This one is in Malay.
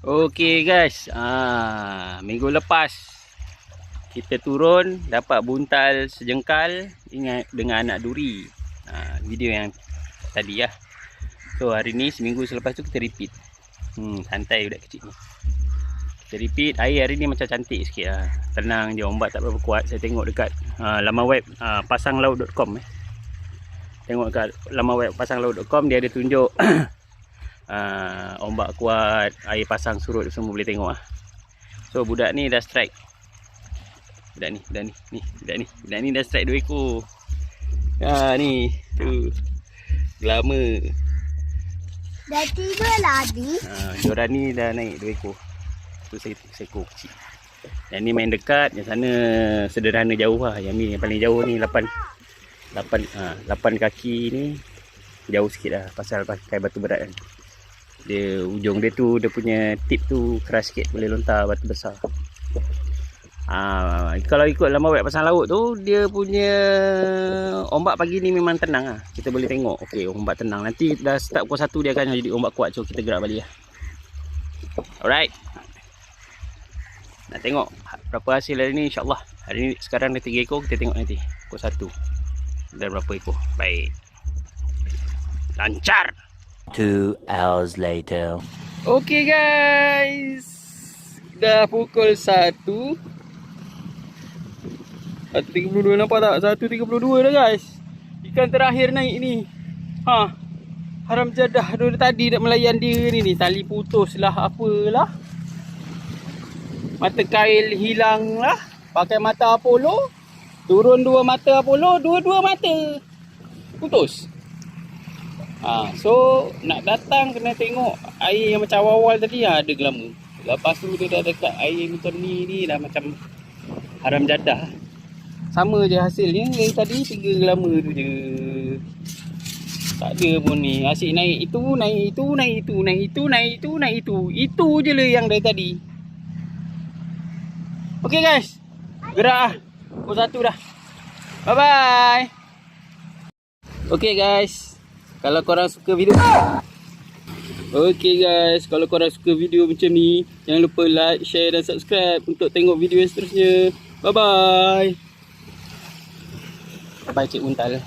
Okey guys, minggu lepas kita turun dapat buntal sejengkal dengan anak duri. Video yang tadi lah. So hari ni seminggu selepas tu kita repeat. Santai budak kecil ni. Kita repeat. Air hari ni macam cantik sikit lah. Tenang je, ombak tak berapa kuat. Saya tengok dekat laman web pasanglaut.com Tengok dekat laman web pasanglaut.com, dia ada tunjuk ombak kuat, air pasang surut, semua boleh tengok lah. So budak ni dah strike. Budak ni dah strike 2 ekor. Ni tu lama. Dah 3 lah Adi. Joran ni dah naik 2 ekor. Tu seekor kecil. Yang ni main dekat, yang sana sederhana jauh lah. Yang ni yang paling jauh ni 8 kaki ni jauh sikit lah, pasal pakai batu berat kan. Dia ujung dia tu, dia punya tip tu keras sikit, boleh lontar batu besar. Kalau ikut laman web pasang laut tu, dia punya ombak pagi ni memang tenang lah. Kita boleh tengok, okey, ombak tenang. Nanti dah start pukul 1 dia akan jadi ombak kuat. So kita gerak balik lah. Alright, nak tengok berapa hasil hari ni, insyaAllah. Hari ni sekarang dah 3 ekor, kita tengok nanti pukul 1 dan berapa ekor. Baik, lancar. 2 hours later. Okey guys, dah pukul 1:32, nampak tak? 1:32 dah guys. Ikan terakhir naik ni. Haram jadah dari tadi nak melayan dia ni. Tali putus lah, apalah. Mata kail hilang lah. Pakai mata Apollo. Turun 2 mata Apollo, dua-dua mata putus. So nak datang kena tengok air yang macam awal-awal tadi ada gelama. Lepas tu dia dah dekat air macam ni dah macam haram jadah. Sama je hasilnya yang tadi, 3 gelama tu je. Tak ada pun ni. Asyik naik itu, naik itu, naik itu, naik itu, naik itu, naik itu. Itu je lah yang dari tadi. Okey guys, gerak lah. Pukul 1 dah. Bye bye. Okey guys, kalau korang suka video kalau korang suka video macam ni, jangan lupa like, share dan subscribe untuk tengok video yang seterusnya. Bye bye. Bye Cik Untal.